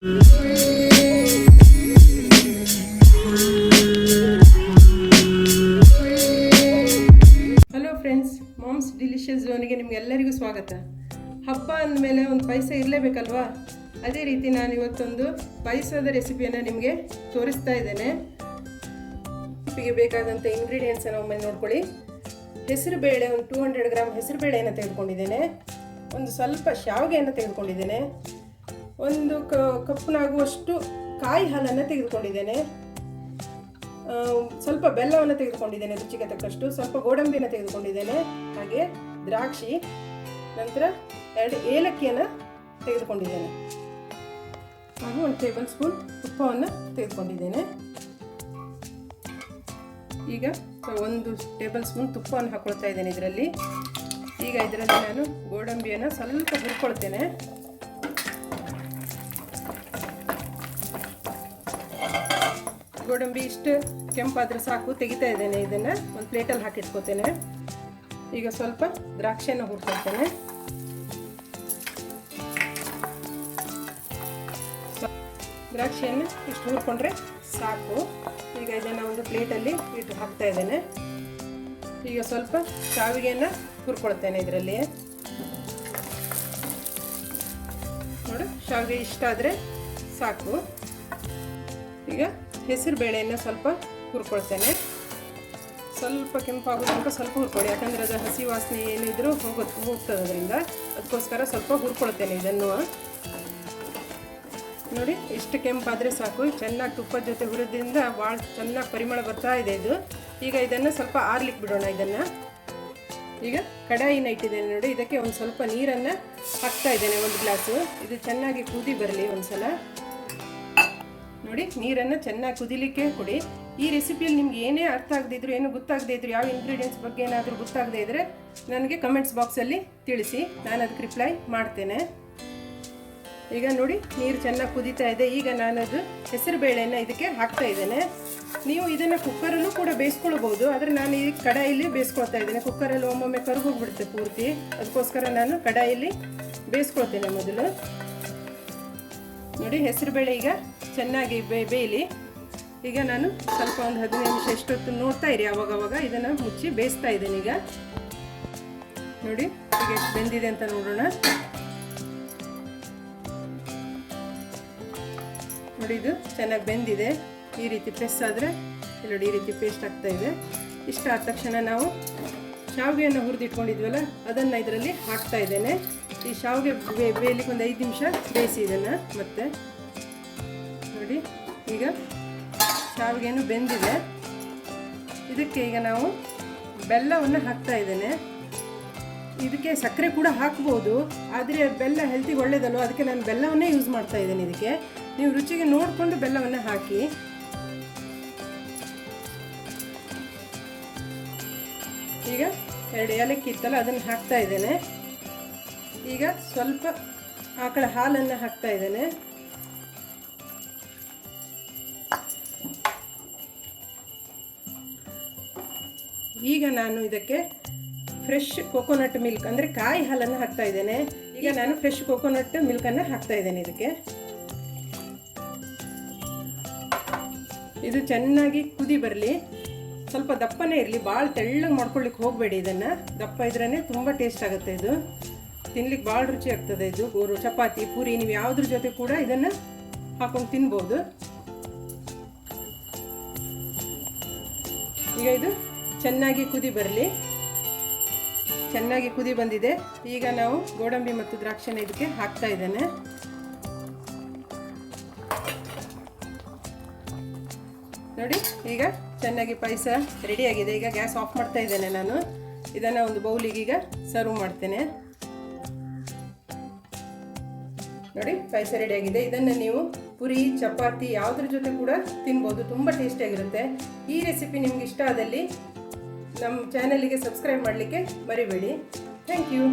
Hello friends, moms delicious ಝೋನಿಗೆ ನಿಮಗೆಲ್ಲರಿಗೂ ಸ್ವಾಗತ. ಹಬ್ಬ ಅಂದಮೇಲೆ ಒಂದು ಪಾಯಸ ಇರಲೇಬೇಕಲ್ವಾ? ಅದೇ ರೀತಿ ನಾನು ಇವತ್ತೊಂದು ಪಾಯಸದ ರೆಸಿಪಿಯನ್ನು ನಿಮಗೆ ತೋರಿಸ್ತಾ ಇದ್ದೇನೆ. ರೆಸಿಪಿಗೆ ಬೇಕಾದಂಥ ಇಂಗ್ರೀಡಿಯೆಂಟ್ಸನ್ನು ಒಮ್ಮೆ ನೋಡ್ಕೊಳ್ಳಿ. ಹೆಸರುಬೇಳೆ, ಒಂದು 200 ಗ್ರಾಮ್ ಹೆಸರುಬೇಳೆಯನ್ನು ತೆಗೆದುಕೊಂಡಿದ್ದೇನೆ. ಒಂದು ಸ್ವಲ್ಪ ಶಾವಿಗೆಯನ್ನು ತೆಗೆದುಕೊಂಡಿದ್ದೇನೆ. ಒಂದು ಕಪ್ನಾಗುವಷ್ಟು ಕಾಯಿ ಹಾಲನ್ನು ತೆಗೆದುಕೊಂಡಿದ್ದೇನೆ. ಸ್ವಲ್ಪ ಬೆಲ್ಲವನ್ನು ತೆಗೆದುಕೊಂಡಿದ್ದೇನೆ ರುಚಿಗೆ ತಕ್ಕಷ್ಟು. ಸ್ವಲ್ಪ ಗೋಡಂಬಿಯನ್ನು ತೆಗೆದುಕೊಂಡಿದ್ದೇನೆ. ಹಾಗೆ ದ್ರಾಕ್ಷಿ, ನಂತರ 2 ಏಲಕ್ಕಿಯನ್ನು ತೆಗೆದುಕೊಂಡಿದ್ದೇನೆ. ಹಾಗೂ 1 ಟೇಬಲ್ ಸ್ಪೂನ್ ತುಪ್ಪವನ್ನು ತೆಗೆದುಕೊಂಡಿದ್ದೇನೆ. ಈಗ 1 ಟೇಬಲ್ ಸ್ಪೂನ್ ತುಪ್ಪವನ್ನು ಹಾಕ್ಕೊಳ್ತಾ ಇದ್ದೇನೆ ಇದರಲ್ಲಿ. ಈಗ ಇದರಲ್ಲಿ ನಾನು ಗೋಡಂಬಿಯನ್ನು ಸ್ವಲ್ಪ ಹುರ್ಕೊಳ್ತೇನೆ. ಗೋಡಂಬಿ ಇಷ್ಟು ಕೆಂಪಾದರೆ ಸಾಕು, ತೆಗಿತಾ ಇದ್ದೇನೆ. ಇದನ್ನು ಒಂದು ಪ್ಲೇಟಲ್ಲಿ ಹಾಕಿಟ್ಕೋತೇನೆ. ಈಗ ಸ್ವಲ್ಪ ದ್ರಾಕ್ಷಿಯನ್ನು ಹುರ್ಕೊಳ್ತೇನೆ. ದ್ರಾಕ್ಷಿಯನ್ನು ಇಷ್ಟು ಹುರ್ಕೊಂಡ್ರೆ ಸಾಕು. ಈಗ ಇದನ್ನು ಒಂದು ಪ್ಲೇಟಲ್ಲಿ ಇಟ್ಟು ಹಾಕ್ತಾ ಇದ್ದೇನೆ. ಈಗ ಸ್ವಲ್ಪ ಶಾವಿಗೆಯನ್ನು ಹುರ್ಕೊಳ್ತೇನೆ ಇದರಲ್ಲಿ. ನೋಡಿ, ಶಾವಿಗೆ ಇಷ್ಟ ಆದರೆ ಸಾಕು. ಈಗ ಹೆಸರು ಬೇಳೆಯನ್ನು ಸ್ವಲ್ಪ ಹುರ್ಕೊಳ್ತೇನೆ. ಸ್ವಲ್ಪ ಕೆಂಪಾಗೋ ತನಕ ಸ್ವಲ್ಪ ಹುರ್ಕೊಳ್ಳಿ, ಯಾಕಂದರೆ ಅದು ಹಸಿ ವಾಸನೆ ಏನಿದ್ರೂ ಹೋಗ್ತದೆ ಅದರಿಂದ. ಅದಕ್ಕೋಸ್ಕರ ಸ್ವಲ್ಪ ಹುರ್ಕೊಳ್ತೇನೆ ಇದನ್ನು. ನೋಡಿ, ಇಷ್ಟು ಕೆಂಪಾದರೆ ಸಾಕು. ಚೆನ್ನಾಗಿ ತುಪ್ಪದ ಜೊತೆ ಹುರಿದ್ರಿಂದ ಭಾಳ ಚೆನ್ನಾಗಿ ಪರಿಮಳ ಬರ್ತಾ ಇದೆ ಇದು. ಈಗ ಇದನ್ನು ಸ್ವಲ್ಪ ಆರ್ಲಿಕ್ಕೆ ಬಿಡೋಣ. ಇದನ್ನು ಈಗ ಕಡಾಯಿನ ಇಟ್ಟಿದ್ದೇನೆ ನೋಡಿ. ಇದಕ್ಕೆ ಒಂದು ಸ್ವಲ್ಪ ನೀರನ್ನು ಹಾಕ್ತಾ ಇದ್ದೇನೆ, 1 ಗ್ಲಾಸು. ಇದು ಚೆನ್ನಾಗಿ ಕುದಿ ಬರಲಿ ಒಂದು ಸಲ. ನೋಡಿ, ನೀರನ್ನು ಚೆನ್ನಾಗಿ ಕುದಿಲಿಕ್ಕೆ ಕೊಡಿ. ಈ ರೆಸಿಪಿಯಲ್ಲಿ ನಿಮ್ಗೆ ಏನೇ ಅರ್ಥ ಆಗದಿದ್ರು, ಏನು ಗೊತ್ತಾಗದೇ ಇದ್ರು, ಯಾವ ಇಂಗ್ರೀಡಿಯೆಂಟ್ಸ್ ಬಗ್ಗೆ ಏನಾದರೂ ಗೊತ್ತಾಗದೇ ಇದ್ದರೆ ನನಗೆ ಕಮೆಂಟ್ಸ್ ಬಾಕ್ಸಲ್ಲಿ ತಿಳಿಸಿ, ನಾನು ಅದಕ್ಕೆ ರಿಪ್ಲೈ ಮಾಡ್ತೇನೆ. ಈಗ ನೋಡಿ, ನೀರು ಚೆನ್ನಾಗಿ ಕುದೀತಾ ಇದೆ. ಈಗ ನಾನದು ಹೆಸರು ಬೇಳೆಯನ್ನು ಇದಕ್ಕೆ ಹಾಕ್ತಾ ಇದ್ದೇನೆ. ನೀವು ಇದನ್ನು ಕುಕ್ಕರಲ್ಲೂ ಕೂಡ ಬೇಯಿಸ್ಕೊಳ್ಬೋದು, ಆದರೆ ನಾನು ಈ ಕಡಾಯಲ್ಲಿ ಬೇಯಿಸ್ಕೊಳ್ತಾ ಇದ್ದೇನೆ. ಕುಕ್ಕರಲ್ಲಿ ಒಮ್ಮೊಮ್ಮೆ ಕರ್ಗೋಗ್ಬಿಡುತ್ತೆ ಪೂರ್ತಿ, ಅದಕ್ಕೋಸ್ಕರ ನಾನು ಕಡಾಯಲ್ಲಿ ಬೇಯಿಸ್ಕೊಳ್ತೇನೆ ಮೊದಲು. ನೋಡಿ, ಹೆಸರುಬೇಳೆ ಈಗ ಚೆನ್ನಾಗಿ ಬೇಯಲಿ. ಈಗ ನಾನು ಸ್ವಲ್ಪ ಒಂದು 15 ನಿಮಿಷ ಎಷ್ಟೊತ್ತು ನೋಡ್ತಾ ಇರಿ, ಅವಾಗವಾಗ ಇದನ್ನು ಮುಚ್ಚಿ ಬೇಯಿಸ್ತಾ ಇದ್ದೇನೆ. ಈಗ ನೋಡಿ, ಈಗ ಎಷ್ಟು ಬೆಂದಿದೆ ಅಂತ ನೋಡೋಣ. ನೋಡಿ, ಇದು ಚೆನ್ನಾಗಿ ಬೆಂದಿದೆ. ಈ ರೀತಿ ಪ್ರೆಸ್ ಆದರೆ ನೋಡಿ, ಈ ರೀತಿ ಪೇಸ್ಟ್ ಆಗ್ತಾ ಇದೆ. ಇಷ್ಟ ಆದ ತಕ್ಷಣ ನಾವು ಶಾವಿಗೆಯನ್ನು ಹುರಿದಿಟ್ಕೊಂಡಿದ್ವಲ್ಲ, ಅದನ್ನು ಇದರಲ್ಲಿ ಹಾಕ್ತಾ ಇದ್ದೇನೆ. ಈ ಶಾವಿಗೆ ಬೇಯಲಿಕ್ಕೆ ಒಂದು 5 ನಿಮಿಷ ಬೇಯಿಸಿ ಇದನ್ನು. ಮತ್ತೆ ನೋಡಿ, ಈಗ ಶಾವಿಗೆಯನ್ನು ಬೆಂದಿದೆ. ಇದಕ್ಕೆ ಈಗ ನಾವು ಬೆಲ್ಲವನ್ನು ಹಾಕ್ತಾ ಇದ್ದೇನೆ. ಇದಕ್ಕೆ ಸಕ್ಕರೆ ಕೂಡ ಹಾಕ್ಬೋದು, ಆದರೆ ಬೆಲ್ಲ ಹೆಲ್ತಿಗೆ ಒಳ್ಳೆಯದಲ್ವ, ಅದಕ್ಕೆ ನಾನು ಬೆಲ್ಲವನ್ನೇ ಯೂಸ್ ಮಾಡ್ತಾ ಇದ್ದೇನೆ. ಇದಕ್ಕೆ ನೀವು ರುಚಿಗೆ ನೋಡಿಕೊಂಡು ಬೆಲ್ಲವನ್ನು ಹಾಕಿ. ಈಗ 2 ಏಲಕ್ಕಿ ಇತ್ತಲ್ಲ, ಅದನ್ನು ಹಾಕ್ತಾ ಇದ್ದೇನೆ. ಈಗ ಸ್ವಲ್ಪ ಆಕಳ ಹಾಲನ್ನು ಹಾಕ್ತಾ ಇದ್ದೇನೆ. ಈಗ ನಾನು ಇದಕ್ಕೆ ಫ್ರೆಶ್ ಕೋಕೋನಟ್ ಮಿಲ್ಕ್, ಅಂದರೆ ಕಾಯಿ ಹಾಲನ್ನು ಹಾಕ್ತಾ ಇದ್ದೇನೆ. ಈಗ ನಾನು ಫ್ರೆಶ್ ಕೋಕೋನಟ್ ಮಿಲ್ಕನ್ನು ಹಾಕ್ತಾ ಇದ್ದೇನೆ ಇದಕ್ಕೆ. ಇದು ಚೆನ್ನಾಗಿ ಕುದಿ ಬರಲಿ. ಸ್ವಲ್ಪ ದಪ್ಪನೇ ಇರಲಿ, ಭಾಳ ತೆಳ್ಳಗೆ ಮಾಡ್ಕೊಳ್ಳಿಕ್ಕೆ ಹೋಗಬೇಡಿ. ಇದನ್ನು ದಪ್ಪ ಇದ್ರೇ ತುಂಬ ಟೇಸ್ಟ್ ಆಗುತ್ತೆ. ಇದು ತಿನ್ಲಿಕ್ಕೆ ಭಾಳ ರುಚಿ ಆಗ್ತದೆ. ಇದು ಚಪಾತಿ, ಪೂರಿ, ನೀವು ಯಾವುದ್ರ ಜೊತೆ ಕೂಡ ಇದನ್ನು ಹಾಕೊಂಡು ತಿನ್ಬೋದು. ಈಗ ಇದು ಚೆನ್ನಾಗಿ ಕುದಿ ಬರಲಿ. ಚೆನ್ನಾಗಿ ಕುದಿ ಬಂದಿದೆ. ಈಗ ನಾವು ಗೋಡಂಬಿ ಮತ್ತು ದ್ರಾಕ್ಷಿನ ಇದಕ್ಕೆ ಹಾಕ್ತಾ ಇದ್ದೇನೆ. ನೋಡಿ, ಈಗ ಚೆನ್ನಾಗಿ ಪಾಯಸ ರೆಡಿಯಾಗಿದೆ. ಈಗ ಗ್ಯಾಸ್ ಆಫ್ ಮಾಡ್ತಾ ಇದ್ದೇನೆ ನಾನು. ಇದನ್ನು ಒಂದು ಬೌಲಿಗೆ ಈಗ ಸರ್ವ್ ಮಾಡ್ತೇನೆ. ನೋಡಿ, ಪಾಯಸ ರೆಡಿಯಾಗಿದೆ. ಇದನ್ನು ನೀವು ಪುರಿ, ಚಪಾತಿ ಯಾವುದ್ರ ಜೊತೆ ಕೂಡ ತಿನ್ಬೋದು. ತುಂಬ ಟೇಸ್ಟಿಯಾಗಿರುತ್ತೆ. ಈ ರೆಸಿಪಿ ನಿಮ್ಗೆ ಇಷ್ಟ ಆದಲ್ಲಿ ನಮ್ಮ ಚಾನಲಿಗೆ ಸಬ್ಸ್ಕ್ರೈಬ್ ಮಾಡಲಿಕ್ಕೆ ಮರಿಬೇಡಿ. Thank you.